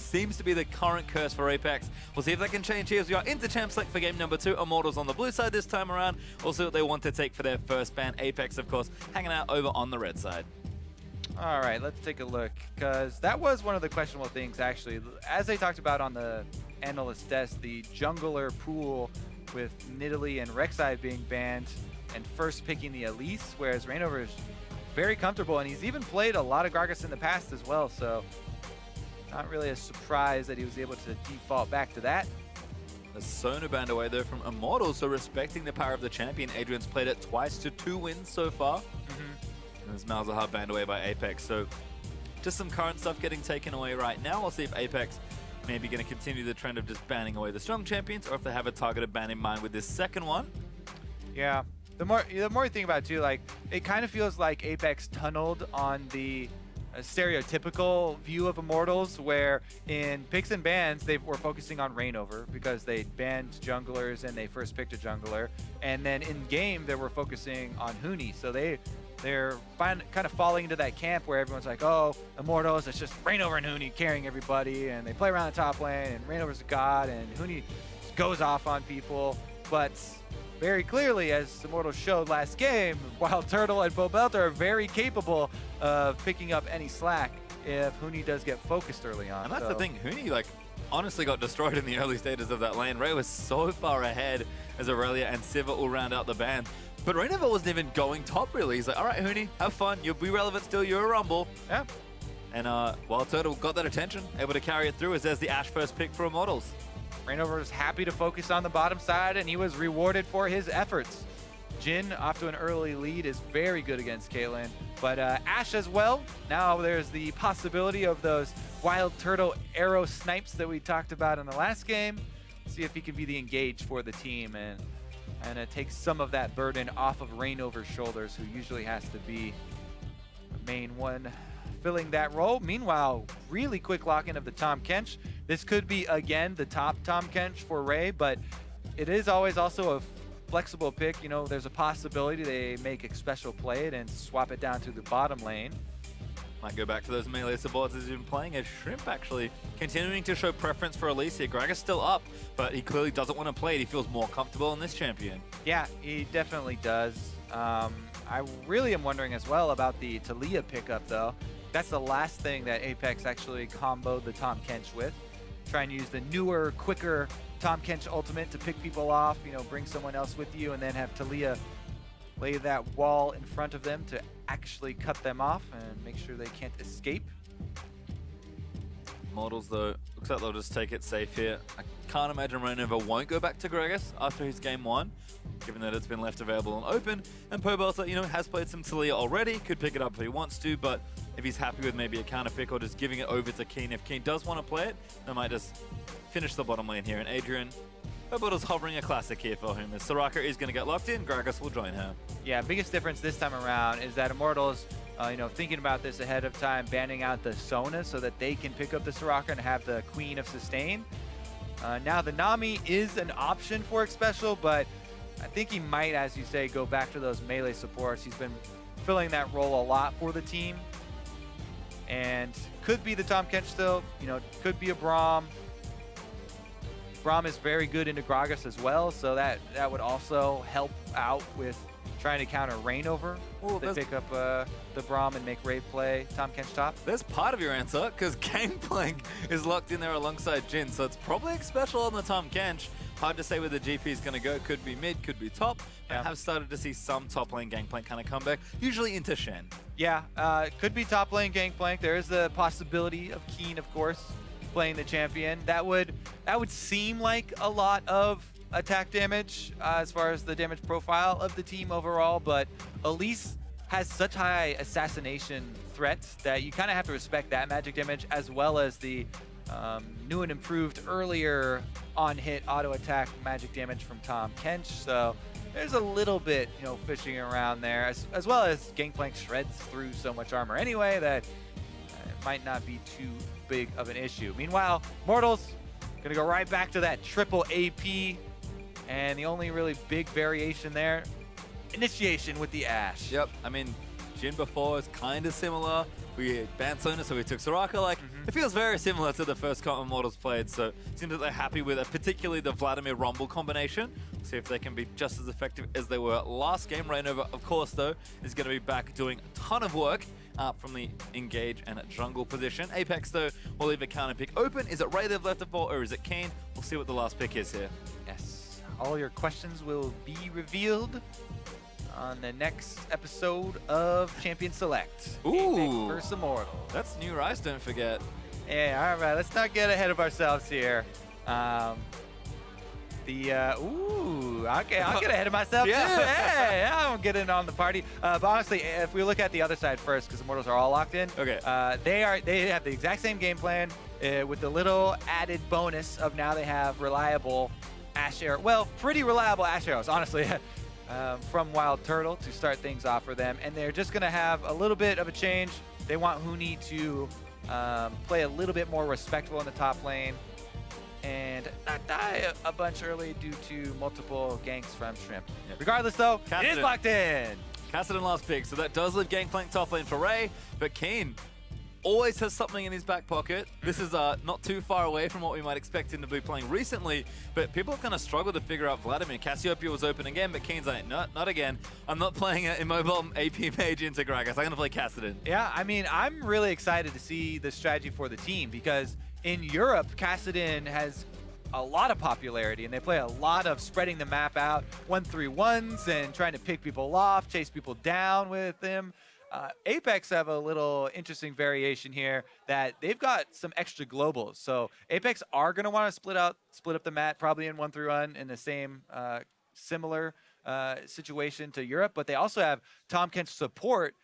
seems to be the current curse for Apex. We'll see if they can change here as we are into champ select for game number 2. Immortals on the blue side this time around. We'll see what they want to take for their first ban. Apex, of course, hanging out over on the red side. All right, let's take a look, because that was one of the questionable things, actually. As they talked about on the analyst desk, the jungler pool with Nidalee and Rek'Sai being banned and first picking the Elise, whereas ReignOver is very comfortable, and he's even played a lot of Gragas in the past as well, so not really a surprise that he was able to default back to that. The Sona banned away though from Immortals, so respecting the power of the champion. Adrian's played it twice to 2 wins so far. And there's Malzahar banned away by Apex, so just some current stuff getting taken away right now. We'll see if Apex maybe going to continue the trend of just banning away the strong champions, or if they have a targeted ban in mind with this second one. Yeah, the more you think about it too, like, it kind of feels like Apex tunneled on the stereotypical view of Immortals, where in picks and bans they were focusing on ReignOver because they banned junglers and they first picked a jungler, and then in game they were focusing on Huni, so they're kind of falling into that camp where everyone's like, oh, Immortals, it's just ReignOver and Huni carrying everybody, and they play around the top lane, and ReignOver's a god, and Huni goes off on people. But very clearly, as Immortals showed last game, WildTurtle and Pobelter are very capable of picking up any slack if Huni does get focused early on. And that's the thing, Huni, like, honestly got destroyed in the early stages of that lane. Ray was so far ahead as Aurelia and Siva will round out the ban. But ReignOver wasn't even going top, really. He's like, all right, Huni, have fun. You'll be relevant still. You're a Rumble. Yeah. And WildTurtle got that attention, able to carry it through as there's the Ashe first pick for Immortals. ReignOver was happy to focus on the bottom side, and he was rewarded for his efforts. Jhin, off to an early lead, is very good against Caitlyn. But Ashe as well. Now there's the possibility of those WildTurtle arrow snipes that we talked about in the last game. See if he can be the engage for the team and it takes some of that burden off of ReignOver's shoulders, who usually has to be the main one filling that role. Meanwhile, really quick lock-in of the Tahm Kench. This could be, again, the top Tahm Kench for Ray, but it is always also a flexible pick. You know, there's a possibility they make Xpecial play it and swap it down to the bottom lane. Might go back to those melee supports as he's been playing as Shrimp, actually. Continuing to show preference for Elise here. Gragas still up, but he clearly doesn't want to play it. He feels more comfortable in this champion. Yeah, he definitely does. I really am wondering as well about the Taliyah pickup, though. That's the last thing that Apex actually comboed the Tahm Kench with. Try and use the newer, quicker Tahm Kench ultimate to pick people off, you know, bring someone else with you, and then have Taliyah lay that wall in front of them to actually cut them off and make sure they can't escape. Immortals, though, looks like they'll just take it safe here. I can't imagine ReignOver won't go back to Gragas after his game 1, given that it's been left available and open. And Pobelter, you know, has played some Taliyah already, could pick it up if he wants to, but if he's happy with maybe a counter pick or just giving it over to Keane, if Keane does want to play it, they might just finish the bottom lane here. And Adrian, Pobelter's hovering a classic here for him, as Soraka is going to get locked in, Gragas will join her. Yeah, biggest difference this time around is that Immortals, you know, thinking about this ahead of time, banning out the Sona so that they can pick up the Soraka and have the Queen of Sustain. Now the Nami is an option for Xpecial, but I think he might, as you say, go back to those melee supports. He's been filling that role a lot for the team. And could be the Tahm Kench still, you know, could be a Braum. Braum is very good into Gragas as well, so that would also help out with trying to counter ReignOver. They pick up the Braum and make Ray play Tahm Kench top. There's part of your answer, because Gangplank is locked in there alongside Jhin, so it's probably Xpecial on the Tahm Kench. Hard to say where the GP is going to go. Could be mid, could be top. Yeah. I have started to see some top lane Gangplank kind of come back, usually into Shen. Yeah, could be top lane Gangplank. There is the possibility of Keane, of course, playing the champion. That would seem like a lot of attack damage as far as the damage profile of the team overall, but Elise has such high assassination threats that you kind of have to respect that magic damage, as well as the new and improved earlier on-hit auto attack magic damage from Tahm Kench. So there's a little bit, you know, fishing around there, as well as Gangplank shreds through so much armor anyway that it might not be too big of an issue. Meanwhile, Immortals gonna go right back to that triple AP, and the only really big variation there, initiation with the Ashe. Yep, I mean, Jhin before is kind of similar. We banned Sona, so we took Soraka. Like, It feels very similar to the first Immortals played, so it seems that they're happy with it, particularly the Vladimir Rumble combination. See if they can be just as effective as they were last game. ReignOver, of course, though, is going to be back doing a ton of work from the engage and jungle position. APX, though, will leave a counter pick open. Is it Rey they've left it for, or is it Keane? We'll see what the last pick is here. Yes, all your questions will be revealed on the next episode of Champion Select. Ooh. APX versus Immortals. That's new Rise, don't forget. Yeah, all right, let's not get ahead of ourselves here. Ooh, okay, I'll get ahead of myself too. Hey, I'm getting on the party. But honestly, if we look at the other side first, because Immortals are all locked in. Okay. They have the exact same game plan with the little added bonus of now they have reliable AShe arrows. Well, pretty reliable AShe arrows, honestly, from WildTurtle to start things off for them. And they're just going to have a little bit of a change. They want Huni to play a little bit more respectful in the top lane and not die a bunch early due to multiple ganks from Shrimp. Yep. Regardless, though, Kassadin. it is locked in. Kassadin last pick, so that does leave Gangplank top lane for Rey, but Keane always has something in his back pocket. This is not too far away from what we might expect him to be playing recently, but people are going to struggle to figure out Vladimir. Cassiopeia was open again, but Keane's like, no, not again. I'm not playing an immobile AP mage into Gragas. I'm going to play Kassadin. Yeah, I mean, I'm really excited to see the strategy for the team because in Europe, Kassadin has a lot of popularity, and they play a lot of spreading the map out, 1-3-1s, and trying to pick people off, chase people down with them. Apex have a little interesting variation here that they've got some extra globals. So Apex are going to want to split up the map, probably in 1-3-1 in the same similar situation to Europe, but they also have Tahm Kench support,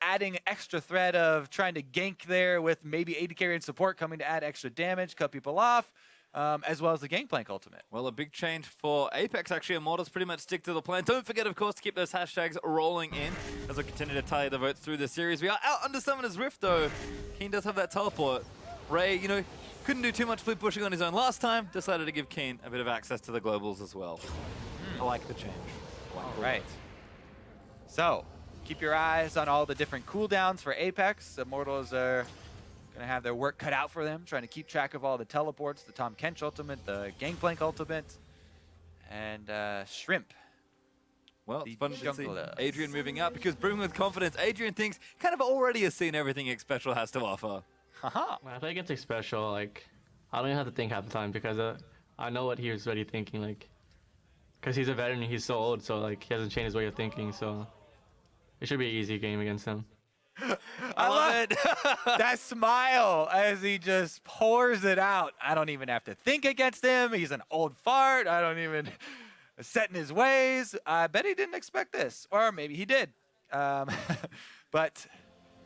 adding extra threat of trying to gank there with maybe AD carry and support coming to add extra damage, cut people off, as well as the Gangplank ultimate. Well, a big change for Apex, actually. Immortals pretty much stick to the plan. Don't forget, of course, to keep those hashtags rolling in as we continue to tally the votes through the series. We are out under Summoner's Rift, though. Keane does have that teleport. Rey, you know, couldn't do too much flip pushing on his own last time. Decided to give Keane a bit of access to the globals as well. I like the change. All right. So, keep your eyes on all the different cooldowns for Apex. Immortals are going to have their work cut out for them, trying to keep track of all the teleports, the Tahm Kench ultimate, the Gangplank ultimate, and Shrimp. Well, it's fun to see Adrian moving up because brimming with confidence, Adrian thinks kind of already has seen everything Xpecial has to offer. Haha. When I play against Xpecial, like, I don't even have to think half the time because I know what he was already thinking, like, because he's a veteran, he's so old, so like he hasn't changed his way of thinking, so it should be an easy game against him. I love it. That smile as he just pours it out. I don't even have to think against him. He's an old fart. I don't even set in his ways. I bet he didn't expect this, or maybe he did. But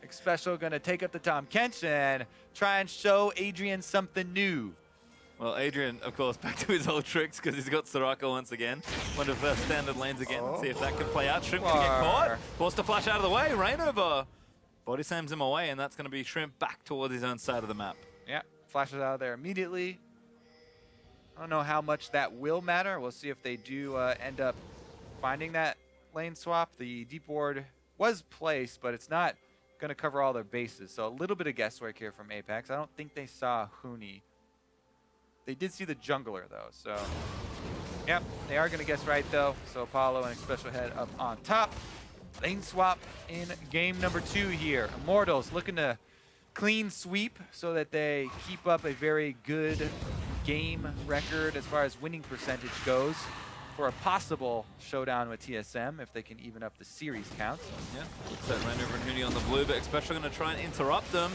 Xpecial gonna take up the Tahm Kench and try and show Adrian something new. Well, Adrian, of course, back to his old tricks because he's got Soraka once again. One of their standard lanes again. Let's see if that can play out. Shrimp can get caught. Forced to flash out of the way. ReignOver body slams him away, and that's going to be Shrimp back towards his own side of the map. Yeah, flashes out of there immediately. I don't know how much that will matter. We'll see if they do end up finding that lane swap. The deep ward was placed, but it's not going to cover all their bases. So a little bit of guesswork here from Apex. I don't think they saw Huni. They did see the jungler, though, so... Yep, they are going to guess right, though. So Apollo and Xpecial head up on top. Lane swap in game number 2 here. Immortals looking to clean sweep so that they keep up a very good game record as far as winning percentage goes for a possible showdown with TSM if they can even up the series count. Yeah, looks like ReignOver and Huni on the blue, but Xpecial going to try and interrupt them.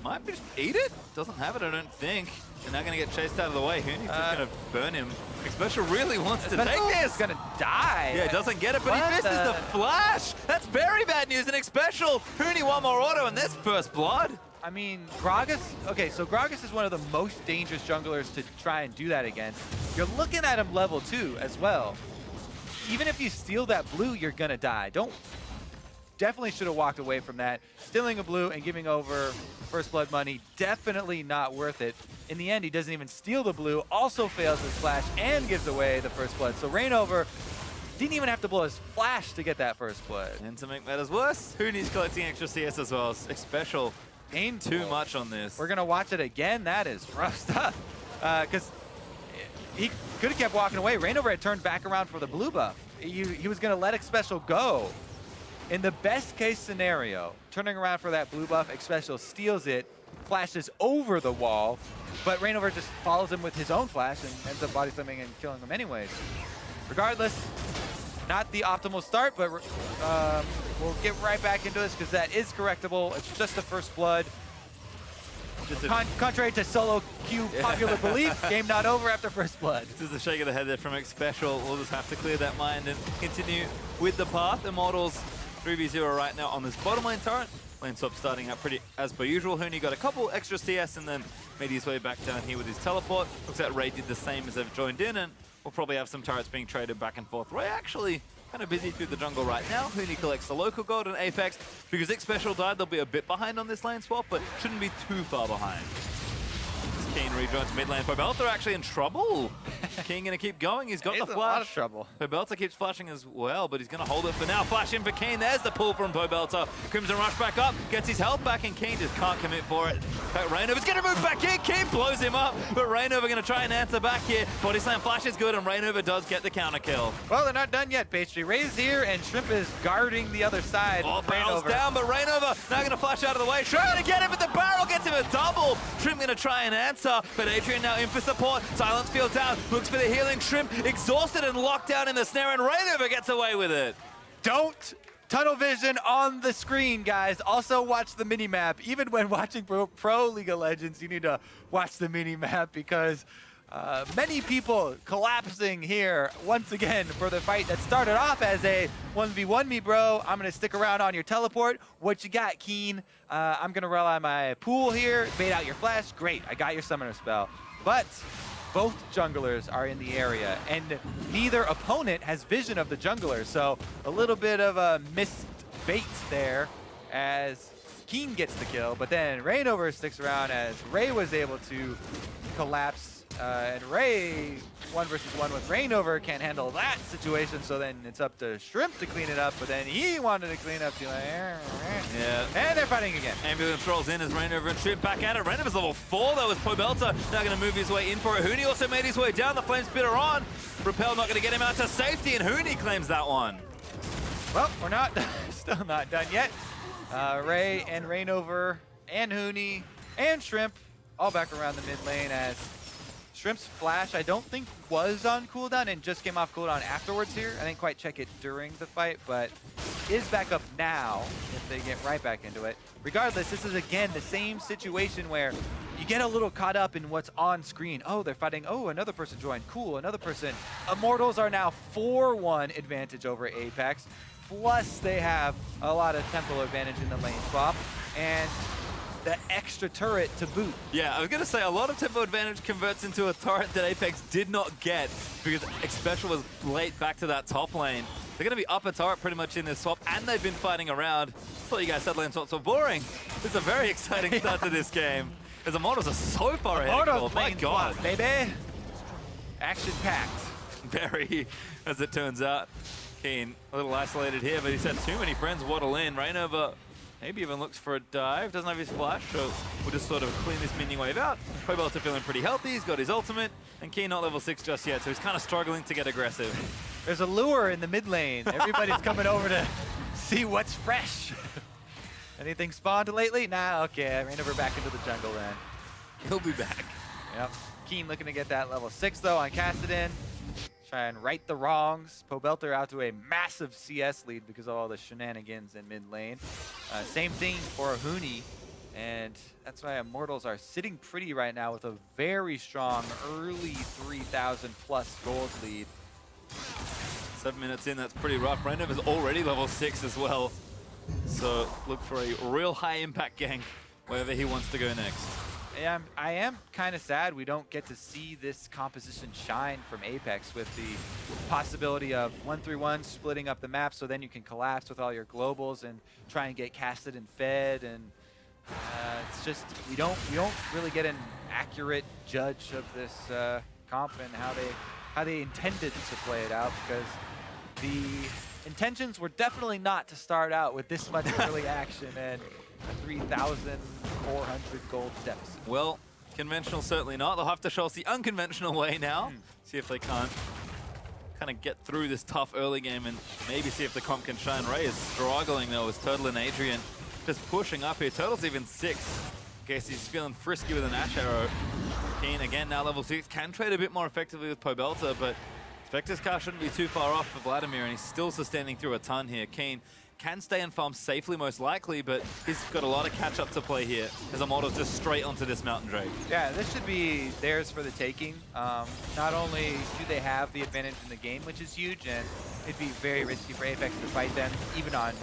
Might just eat it? Doesn't have it, I don't think. They're now going to get chased out of the way. Huni's just going to burn him. Xpecial really wants to take this. He's going to die. Yeah, doesn't get it, but he misses the flash. That's very bad news. And Xpecial, Huni one more auto, and there's first blood. I mean, Gragas, okay, so Gragas is one of the most dangerous junglers to try and do that against. You're looking at him level 2 as well. Even if you steal that blue, you're going to die. Definitely should have walked away from that. Stealing a blue and giving over first blood money, definitely not worth it. In the end, he doesn't even steal the blue, also fails his flash, and gives away the first blood. So ReignOver didn't even have to blow his flash to get that first blood. And to make matters worse, Huni's collecting extra CS as well. Xpecial painful. Too much on this. We're gonna watch it again. That is rough stuff. Because he could have kept walking away. ReignOver had turned back around for the blue buff. He was gonna let Xpecial go. In the best case scenario, turning around for that blue buff, Xpecial steals it, flashes over the wall, but ReignOver just follows him with his own flash and ends up body slamming and killing him anyways. Regardless, not the optimal start, but we'll get right back into this because that is correctable. It's just the first blood. Contrary to solo queue popular belief, game not over after first blood. This is a shake of the head there from Xpecial. We'll just have to clear that mind and continue with the path. Immortals 3v0 right now on this bottom lane turret. Lane swap starting out pretty as per usual. Huni got a couple extra CS and then made his way back down here with his teleport. Looks like Ray did the same as they've joined in, and we'll probably have some turrets being traded back and forth. Ray actually kind of busy through the jungle right now. Huni collects the local gold and APX. Because Xpecial died, they'll be a bit behind on this lane swap, but shouldn't be too far behind. Keane rejoins mid lane. Pobelter actually in trouble. Keane gonna keep going. He's got the flash. A lot of trouble. Pobelter keeps flashing as well, but he's gonna hold it for now. Flash in for Keane. There's the pull from Pobelter. Crimson rush back up, gets his health back, and Keane just can't commit for it. But ReignOver's gonna move back in. Keane blows him up, but ReignOver gonna try and answer back here. Body slam flash is good, and ReignOver does get the counter kill. Well, they're not done yet, Pastry. Ray's here, and Shrimp is guarding the other side. Oh, barrel's down, but ReignOver now gonna flash out of the way. Trying to get him, but the barrel gets him a double. Shrimp gonna try and answer, but Adrian now in for support. Silence field down, looks for the healing. Shrimp exhausted and locked down in the snare, and ReignOver gets away with it. Don't tunnel vision on the screen, guys. Also watch the mini-map. Even when watching Pro League of Legends, you need to watch the mini-map because many people collapsing here once again for the fight that started off as a 1v1 me, bro. I'm gonna stick around on your teleport. What you got, Keane? I'm gonna rely on my pool here, bait out your flash. Great, I got your summoner spell. But both junglers are in the area, and neither opponent has vision of the jungler, so a little bit of a missed bait there as Keane gets the kill, but then ReignOver sticks around as Ray was able to collapse, and Ray 1 versus 1 with ReignOver can't handle that situation, so then it's up to Shrimp to clean it up, but then he wanted to clean up, Yeah. And they're fighting again. Ambulance rolls in as ReignOver and Shrimp back at it. ReignOver's level 4 though, as Pobelter now going to move his way in for it. Huni also made his way down, the Flame Spitter on. Repel not going to get him out to safety, and Huni claims that one. Well, we're not, still not done yet. Ray and ReignOver and Huni and Shrimp all back around the mid lane as Shrimp's flash, I don't think was on cooldown and just came off cooldown afterwards here. I didn't quite check it during the fight, but is back up now if they get right back into it. Regardless, this is again the same situation where you get a little caught up in what's on screen. Oh, they're fighting. Oh, another person joined. Cool, another person. Immortals are now 4-1 advantage over Apex. Plus, they have a lot of tempo advantage in the lane swap. And the extra turret to boot. Yeah, I was going to say a lot of tempo advantage converts into a turret that Apex did not get because Xpecial was late back to that top lane. They're going to be up a turret pretty much in this swap, and they've been fighting around. I thought you guys said lane swaps were boring. This is a very exciting start to this game. As Immortals are so far ahead. Oh my god. Swap, baby. Action-packed. Very, as it turns out. Keane a little isolated here, but he's had too many friends waddle in. ReignOver maybe even looks for a dive, doesn't have his flash, so we'll just sort of clean this minion wave out. Pobelter feeling pretty healthy, he's got his ultimate, and Keane not level 6 just yet, so he's kind of struggling to get aggressive. There's a lure in the mid lane. Everybody's coming over to see what's fresh. Anything spawned lately? Nah, okay, ReignOver back into the jungle then. He'll be back. Yep. Keane looking to get that level 6 though on Kassadin. Try and right the wrongs. Pobelter out to a massive CS lead because of all the shenanigans in mid lane. Same thing for Huni, and that's why Immortals are sitting pretty right now with a very strong early 3,000 plus gold lead. 7 minutes in, that's pretty rough. ReignOver's already level 6 as well. So look for a real high impact gank wherever he wants to go next. Yeah, I am kind of sad we don't get to see this composition shine from Apex with the possibility of 1-3-1 splitting up the map so then you can collapse with all your globals and try and get casted and fed, and it's just we don't really get an accurate judge of this comp and how they intended to play it out, because the intentions were definitely not to start out with this much early action, and a 3,400 gold deficit. Well, conventional certainly not. They'll have to show us the unconventional way now. See if they can't kind of get through this tough early game and maybe see if the comp can shine. Ray is struggling though as Turtle and Adrian just pushing up here. Turtle's even 6. In case he's feeling frisky with an Ashe arrow. Keane again now level 6. Can trade a bit more effectively with Pobelter, but Spectre's car shouldn't be too far off for Vladimir, and he's still sustaining through a ton here. Keane can stay and farm safely most likely, but he's got a lot of catch up to play here as Immortals just straight onto this Mountain Drake. Yeah, this should be theirs for the taking. Not only do they have the advantage in the game, which is huge, and it'd be very risky for Apex to fight them even on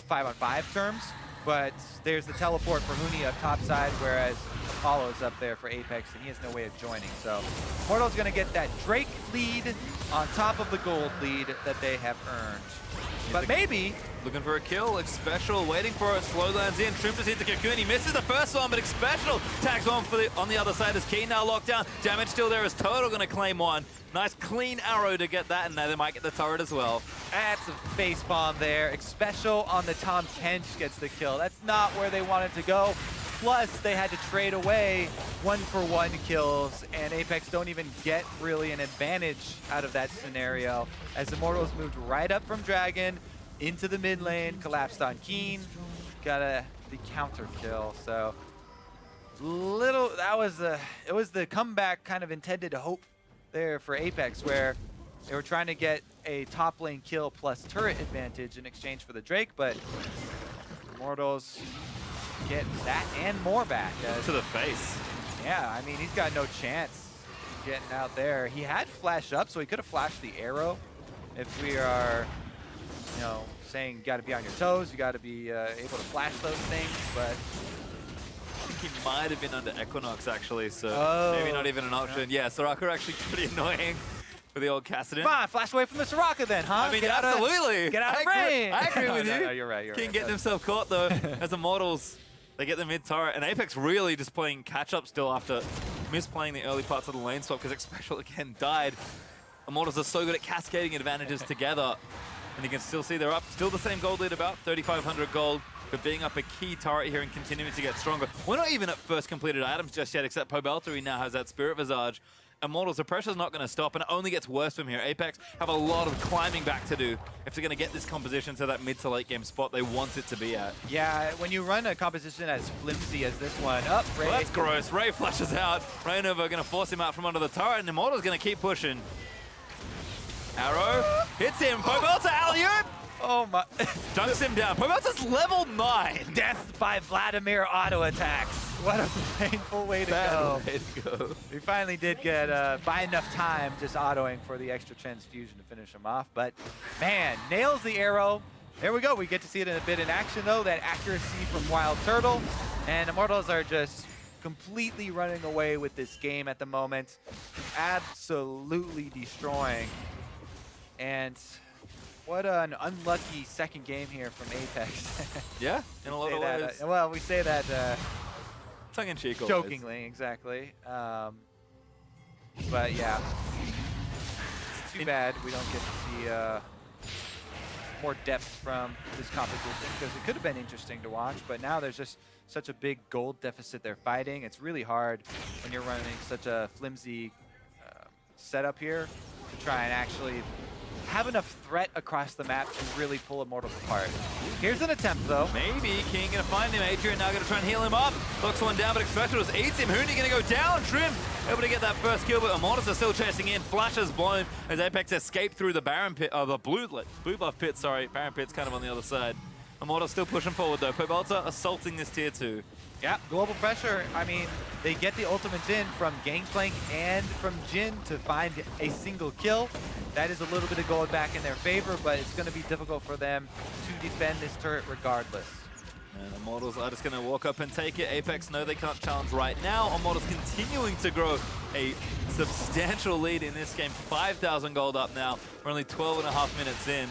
5-on-5 terms, but there's the teleport for Huni up top side, whereas Apollo's up there for Apex, and he has no way of joining. So Immortals going to get that Drake lead on top of the gold lead that they have earned. But maybe looking for a kill. Xpecial waiting for it. Slow lands in. Shrimp is into Cocoon. He misses the first one, but Xpecial tags one for on the other side as Keane now locked down. Damage still there as Turtle going to claim one. Nice clean arrow to get that, and now they might get the turret as well. That's a face bomb there. Xpecial on the Tahm Kench gets the kill. That's not where they wanted to go. Plus, they had to trade away 1-for-1 kills, and Apex don't even get really an advantage out of that scenario, as Immortals moved right up from Dragon into the mid lane, collapsed on Keane, got the counter kill. So it was the comeback kind of intended hope there for Apex, where they were trying to get a top lane kill plus turret advantage in exchange for the Drake, but Immortals get that and more back. To the face. Yeah, I mean, he's got no chance getting out there. He had flash up, so he could have flashed the arrow. If we are, you know, saying you got to be on your toes, you got to be able to flash those things, but I think he might have been under Equinox actually, so maybe not even an option. Yeah, Soraka actually pretty annoying for the old Kassadin. Come on, flash away from the Soraka then, huh? I mean, absolutely. Get out of range. I agree with you. No, you're right. Keane getting himself caught though as Immortals. They get the mid turret, and Apex really just playing catch-up still after misplaying the early parts of the lane swap because Xpecial again died. Immortals are so good at cascading advantages together, and you can still see they're up. Still the same gold lead, about 3,500 gold, but being up a key turret here and continuing to get stronger. We're not even at first completed items just yet, except Pobelter, he now has that Spirit Visage. Immortals, the pressure's not going to stop, and it only gets worse from here. Apex have a lot of climbing back to do if they're going to get this composition to that mid to late game spot they want it to be at. Yeah, when you run a composition as flimsy as this one, Ray. Well, that's gross. Ray flashes out. ReignOver going to force him out from under the turret, and Immortals going to keep pushing. Arrow hits him. Pobelter alley-oop. Oh my. Dunks him down. Pobelter's level 9. Death by Vladimir auto attacks. What a painful way to go. Way to go. We finally did get, by enough time, just autoing for the extra transfusion to finish him off. But, man, nails the arrow. There we go. We get to see it in a bit in action, though. That accuracy from WildTurtle. And Immortals are just completely running away with this game at the moment. Absolutely destroying. And what an unlucky second game here from Apex. Yeah, in a lot of ways. Well, we say that tongue-in-cheek always. jokingly, exactly. But yeah, it's too bad we don't get to see more depth from this competition, because it could have been interesting to watch, but now there's just such a big gold deficit they're fighting. It's really hard when you're running such a flimsy setup here to try and actually have enough threat across the map to really pull Immortals apart. Here's an attempt, though. Maybe King gonna find him. Adrian now gonna try and heal him up. Locks one down, but Xpecial just eats him. Huni gonna go down. Trim able to get that first kill, but Immortals are still chasing in. Flashes blown as Apex escape through the Baron pit, the blue buff pit. Sorry, Baron pit's kind of on the other side. Immortals still pushing forward though. Pobelter assaulting this tier 2. Yeah, global pressure. I mean, they get the ultimates in from Gangplank and from Jhin to find a single kill. That is a little bit of gold back in their favor, but it's going to be difficult for them to defend this turret regardless. And Immortals are just going to walk up and take it. Apex know they can't challenge right now. Immortals continuing to grow a substantial lead in this game. 5,000 gold up now. We're only 12.5 minutes in.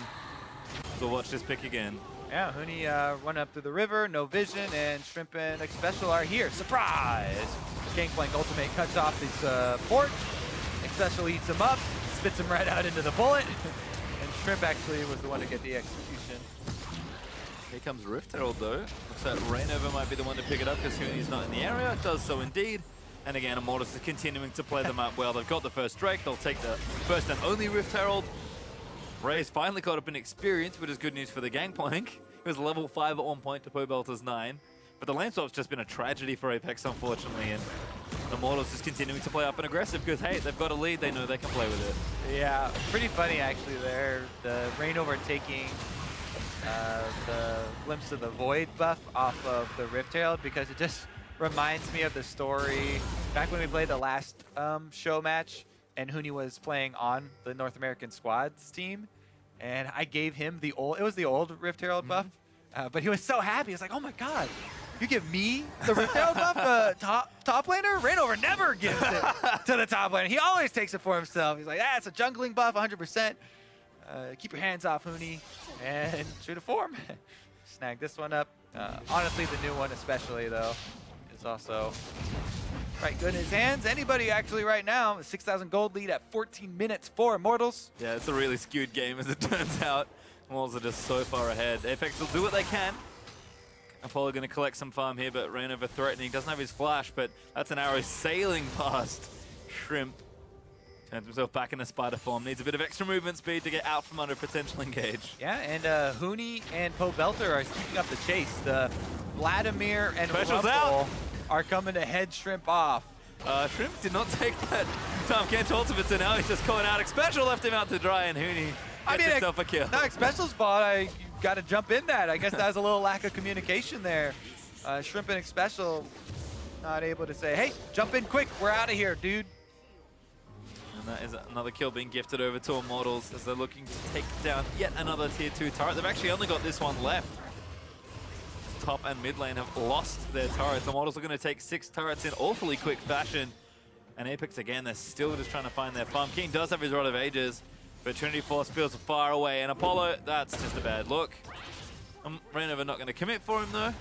So watch this pick again. Yeah, Huni run up through the river, no vision, and Shrimp and Xpecial are here. Surprise! Gangplank ultimate cuts off his port. Xpecial eats him up, spits him right out into the bullet. And Shrimp actually was the one to get the execution. Here comes Rift Herald though. Looks like ReignOver might be the one to pick it up because Huni's not in the area. It does so indeed. And again, Immortals is continuing to play them up well. They've got the first Drake. They'll take the first and only Rift Herald. Ray's finally caught up in experience, which is good news for the Gangplank. He was level 5 at one point to Pobelter's 9. But the lane swap's just been a tragedy for Apex, unfortunately. And Immortals just continuing to play up and aggressive because, hey, they've got a lead. They know they can play with it. Yeah, pretty funny actually there. The ReignOver taking the glimpse of the Void buff off of the Rift Herald because it just reminds me of the story back when we played the last show match and Huni was playing on the North American squads team, and I gave him the old, it was the old Rift Herald buff, but he was so happy. He was like, oh my god, you give me the Rift Herald buff, the top laner? ReignOver never gives it to the top laner. He always takes it for himself. He's like, ah, it's a jungling buff, 100%. Keep your hands off, Huni, and true to form. Snag this one up. Honestly, the new one especially, though, is also quite good in his hands. Anybody actually right now, a 6,000 gold lead at 14 minutes for Immortals. Yeah, it's a really skewed game as it turns out. Immortals are just so far ahead. Apex will do what they can. Apollo going to collect some farm here, but ReignOver threatening. Doesn't have his flash, but that's an arrow sailing past Shrimp. Turns himself back into spider form. Needs a bit of extra movement speed to get out from under potential engage. Yeah, and Huni and Pobelter are keeping up the chase. The Vladimir and Rumble are coming to head Shrimp off. Shrimp did not take that Tahm Kench ultimate, so now he's just calling out. Xpecial left him out to dry, and Huni gets himself a kill. No, Xpecial's fault. I got to jump in that. I guess that was a little lack of communication there. Shrimp and Xpecial not able to say, hey, jump in quick. We're out of here, dude. And that is another kill being gifted over to Immortals as they're looking to take down yet another tier 2 turret. They've actually only got this one left. Top and mid lane have lost their turrets. Immortals are going to take 6 turrets in awfully quick fashion. And Apex, again, they're still just trying to find their farm. Keane does have his Rod of Ages, but Trinity Force feels far away. And Apollo, that's just a bad look. ReignOver not going to commit for him, though.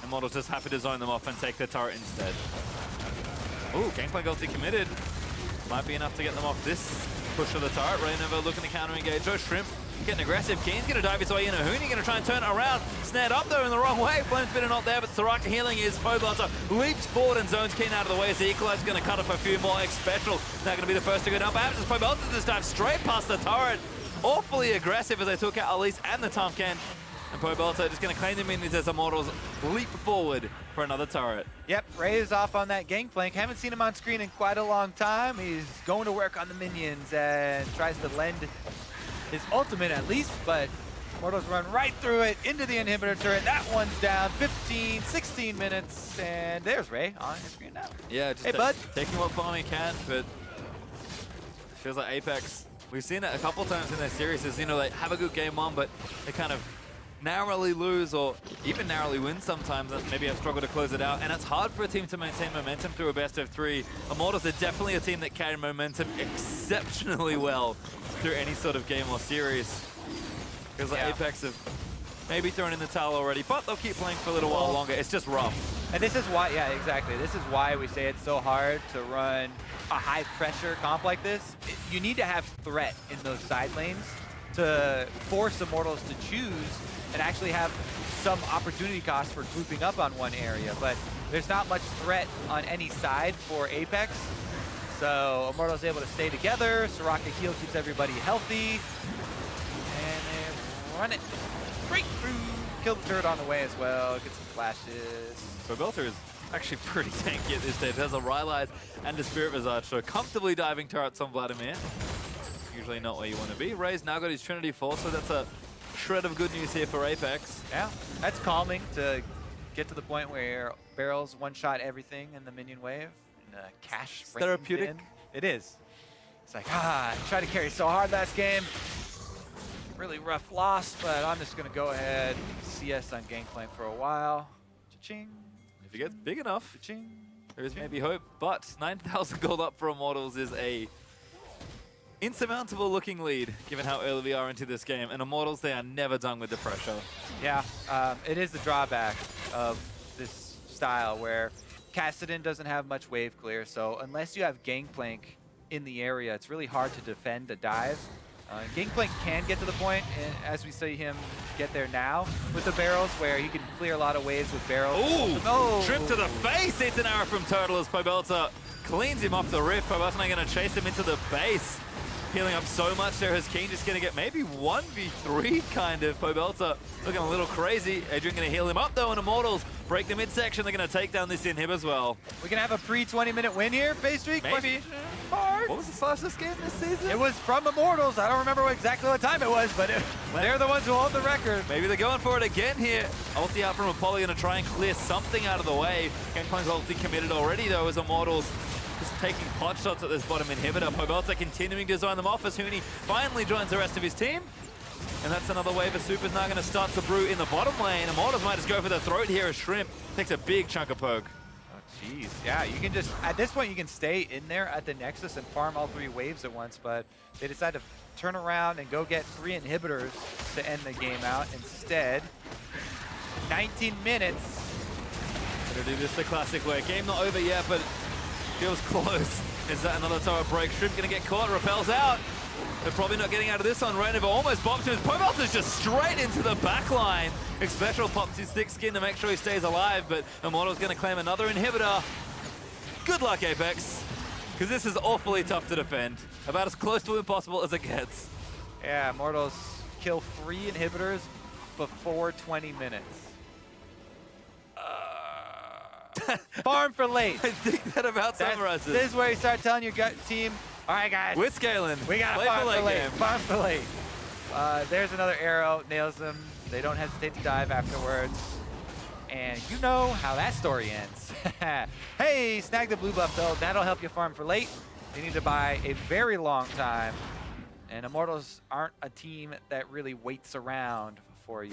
Immortals just happy to zone them off and take their turret instead. Ooh, Gangplank ulti committed. Might be enough to get them off this push of the turret. ReignOver looking to counter-engage. Oh, Shrimp getting aggressive. Keane's going to dive his way in. Huni going to try and turn it around. Snared up, though, in the wrong way. Flame's bit not there, but Soraka healing his Pobelter. Leaps forward and zones Keane out of the way as the Equalizer is going to cut off a few more. Xpecial now going to be the first to go down. Perhaps as Pobelter just dive straight past the turret. Awfully aggressive as they took out Elise and the Tahm Kench. And Pobelter just going to claim the minions as Immortals leap forward for another turret. Yep, Ray is off on that Gangplank. Haven't seen him on screen in quite a long time. He's going to work on the minions and tries to lend his ultimate at least, but Immortals run right through it into the inhibitor turret. That one's down. 15, 16 minutes, and there's Ray on his screen now. Yeah, just hey, bud. Taking what farm he can, but it feels like Apex, we've seen it a couple times in their series, is, you know, they have a good game one, but they kind of narrowly lose or even narrowly win sometimes, and maybe have struggled to close it out. And it's hard for a team to maintain momentum through a best of 3. Immortals are definitely a team that carry momentum exceptionally well through any sort of game or series. Because like Apex have maybe thrown in the towel already, but they'll keep playing for a little while longer. It's just rough. And this is why, yeah, exactly. This is why we say it's so hard to run a high pressure comp like this. You need to have threat in those side lanes to force Immortals to choose and actually have some opportunity cost for grouping up on one area. But there's not much threat on any side for Apex. So Immortals able to stay together. Soraka heal keeps everybody healthy. And they run it straight through. Kill the turret on the way as well. Get some flashes. Pobelter is actually pretty tanky at this stage. Has a Rylai's and a Spirit Visage, so comfortably diving turrets on Vladimir. Usually not where you want to be. Ray's now got his Trinity Force, so that's a shred of good news here for Apex. Yeah, that's calming to get to the point where barrels one-shot everything in the minion wave. And cash therapeutic. It is. It's like, I tried to carry so hard last game. Really rough loss, but I'm just going to go ahead CS on Gangplank for a while. Cha-ching. If it gets big enough, Cha-ching. there is maybe hope, but 9,000 gold up for Immortals is a insurmountable looking lead, given how early we are into this game. And Immortals, they are never done with the pressure. Yeah, it is the drawback of this style where Kassadin doesn't have much wave clear, so unless you have Gangplank in the area, it's really hard to defend a dive. Gangplank can get to the point, and as we see him get there now with the barrels, where he can clear a lot of waves with barrels. Ooh, no. Trip to the face. It's an arrow from Turtle as Pobelter cleans him off the rift. Pobelter now going to chase him into the base. Healing up so much there as Keane just going to get maybe 1v3 kind of. Pobelter looking a little crazy. Adrian going to heal him up though, and Immortals break the midsection. They're going to take down this inhib as well. We can have a pre-20-minute win here, Pastry? Maybe. What was the fastest game this season? It was from Immortals. I don't remember exactly what time it was, but they're the ones who hold the record. Maybe they're going for it again here. Ulti out from Apollo, going to try and clear something out of the way. Gangplank's ulti committed already though as Immortals just taking pot shots at this bottom inhibitor. Pobelter continuing to zone them off as Huni finally joins the rest of his team. And that's another wave of supers now going to start to brew in the bottom lane. Immortals might just go for the throat here as Shrimp takes a big chunk of poke. Oh, jeez. Yeah, you can just, at this point, you can stay in there at the Nexus and farm all 3 waves at once, but they decide to turn around and go get 3 inhibitors to end the game out instead. 19 minutes. Gonna do this the classic way. Game not over yet, but feels close. Is that another tower break? Shrimp gonna get caught, repels out. They're probably not getting out of this one. ReignOver almost bops him. Pobelter's just straight into the back line. Xpecial pops his thick skin to make sure he stays alive, but Immortal's gonna claim another inhibitor. Good luck, Apex, because this is awfully tough to defend. About as close to impossible as it gets. Yeah, Immortals kill 3 inhibitors before 20 minutes. Farm for late. I think that about summarizes it. This is where you start telling your gut team, all right, guys. We're scaling. We got to farm for late. Farm for late. There's another arrow. Nails them. They don't hesitate to dive afterwards. And you know how that story ends. Hey, snag the blue buff, though. That'll help you farm for late. You need to buy a very long time. And Immortals aren't a team that really waits around for you.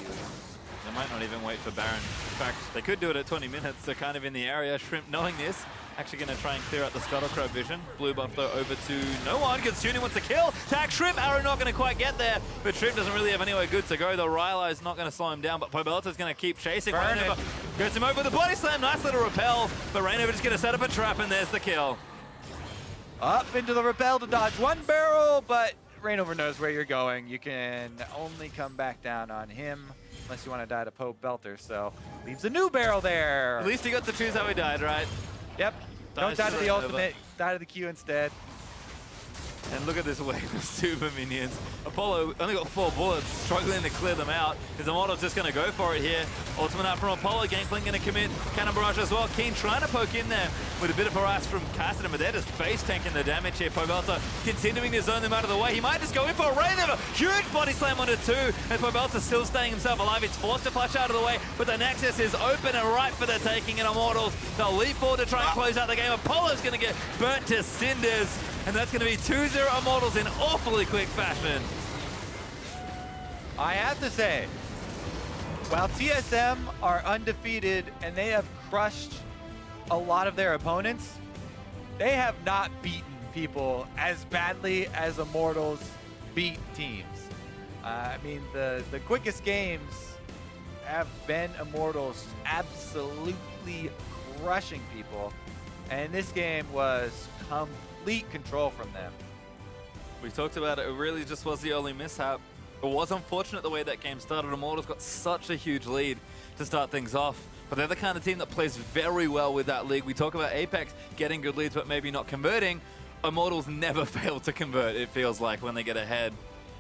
They might not even wait for Baron. In fact, they could do it at 20 minutes. They're kind of in the area. Shrimp, knowing this, actually going to try and clear out the Scuttlecrow vision. Blue buff, though, over to no one, because Huni wants to kill. Tag Shrimp. Arrow not going to quite get there, but Shrimp doesn't really have anywhere good to go. The Ryla is not going to slow him down, but Pobelter's going to keep chasing. ReignOver gets him over with the body slam. Nice little repel, but ReignOver just going to set up a trap, and there's the kill. Up into the repel to dodge 1 barrel, but ReignOver knows where you're going. You can only come back down on him unless you want to die to Pobelter, so leaves a new barrel there. At least he got to choose how he died, right? Yep. Don't die to the ultimate, die to the Q instead. And look at this wave of super minions. Apollo only got 4 bullets, struggling to clear them out. His Immortal's just going to go for it here. Ultimate out from Apollo. Gangplank going to commit. Cannon barrage as well. Keane trying to poke in there with a bit of harass from Kassadin, but they're just base tanking the damage here. Pobelter continuing to zone them out of the way. He might just go in for a ReignOver. Huge body slam onto 2. And Pobelter still staying himself alive. It's forced to flash out of the way, but the Nexus is open and ripe for the taking. And Immortals, they'll leap forward to try and close out the game. Apollo's going to get burnt to cinders. And that's going to be 2-0 Immortals in awfully quick fashion. I have to say, while TSM are undefeated and they have crushed a lot of their opponents, they have not beaten people as badly as Immortals beat teams. I mean, the quickest games have been Immortals absolutely crushing people. And this game was complete control from them. We talked about it. It really just was the only mishap. It was unfortunate the way that game started. Immortals got such a huge lead to start things off. But they're the kind of team that plays very well with that lead. We talk about Apex getting good leads but maybe not converting. Immortals never fail to convert, it feels like, when they get ahead.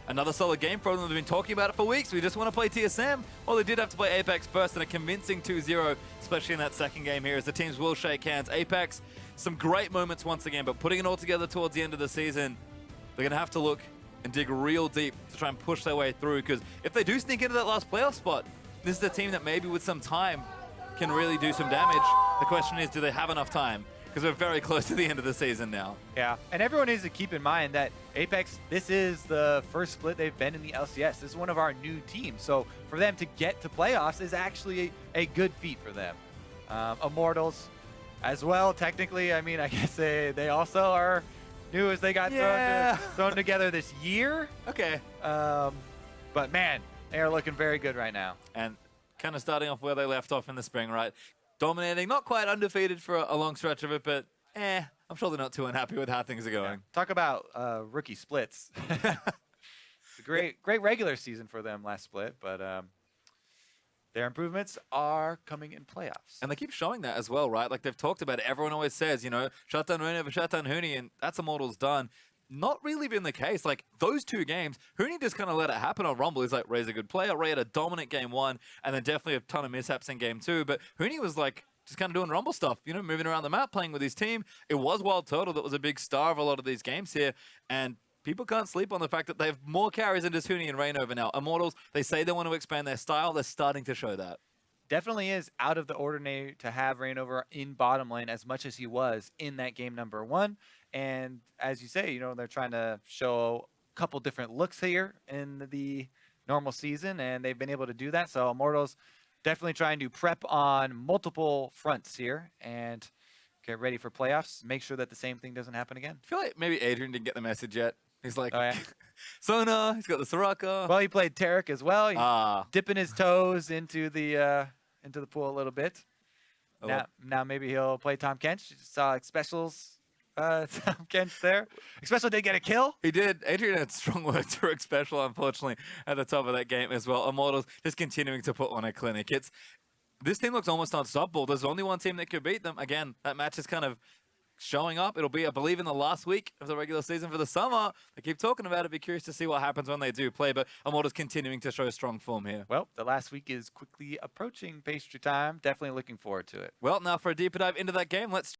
Another solid game for them. We've been talking about it for weeks. We just want to play TSM. Well, they did have to play Apex first in a convincing 2-0, especially in that second game here, as the teams will shake hands. Apex, some great moments once again, but putting it all together towards the end of the season, they're going to have to look and dig real deep to try and push their way through, because if they do sneak into that last playoff spot, this is a team that maybe with some time can really do some damage. The question is, do they have enough time? Because we're very close to the end of the season now. Yeah, and everyone needs to keep in mind that Apex, this is the first split they've been in the LCS. This is one of our new teams. So for them to get to playoffs is actually a good feat for them. Immortals as well, technically. I mean, I guess they also are new as they got thrown together this year. Okay. But man, they are looking very good right now. And kind of starting off where they left off in the spring, right? Dominating, not quite undefeated for a long stretch of it, but I'm sure they're not too unhappy with how things are going. Yeah. Talk about rookie splits. great regular season for them last split, but their improvements are coming in playoffs. And they keep showing that as well, right? Like they've talked about it. Everyone always says, you know, shut down ReignOver, shut down Huni, and that's Immortals done. Not really been the case. Like those 2 games, Huni just kind of let it happen on Rumble. He's like, Ray's a good player. Ray had a dominant game 1, and then definitely a ton of mishaps in game 2. But Huni was like just kind of doing Rumble stuff, you know, moving around the map, playing with his team. It was WildTurtle that was a big star of a lot of these games here, and people can't sleep on the fact that they have more carries than just Huni and ReignOver now. Immortals, they say they want to expand their style. They're starting to show that. Definitely is out of the ordinary to have ReignOver in bottom lane as much as he was in that game number 1. And as you say, you know, they're trying to show a couple different looks here in the normal season, and they've been able to do that. So Immortals definitely trying to prep on multiple fronts here and get ready for playoffs. Make sure that the same thing doesn't happen again. I feel like maybe Adrian didn't get the message yet. He's like, Oh, yeah. Sona, he's got the Soraka. Well, he played Tarek as well. He's He's dipping his toes into the pool a little bit. Now maybe he'll play Tahm Kench. Saw Xpecial's Tahm Kench there. Xpecial did get a kill. He did. Adrian had strong words for Xpecial, unfortunately, at the top of that game as well. Immortals just continuing to put on a clinic. This team looks almost unstoppable. There's only one team that could beat them. Again, that match is kind of showing up. It'll be, I believe, in the last week of the regular season for the summer. I keep talking about it. Be curious to see what happens when they do play, but Immortals continuing to show strong form here. Well, the last week is quickly approaching. PastryTime. Definitely looking forward to it. Well, now for a deeper dive into that game, let's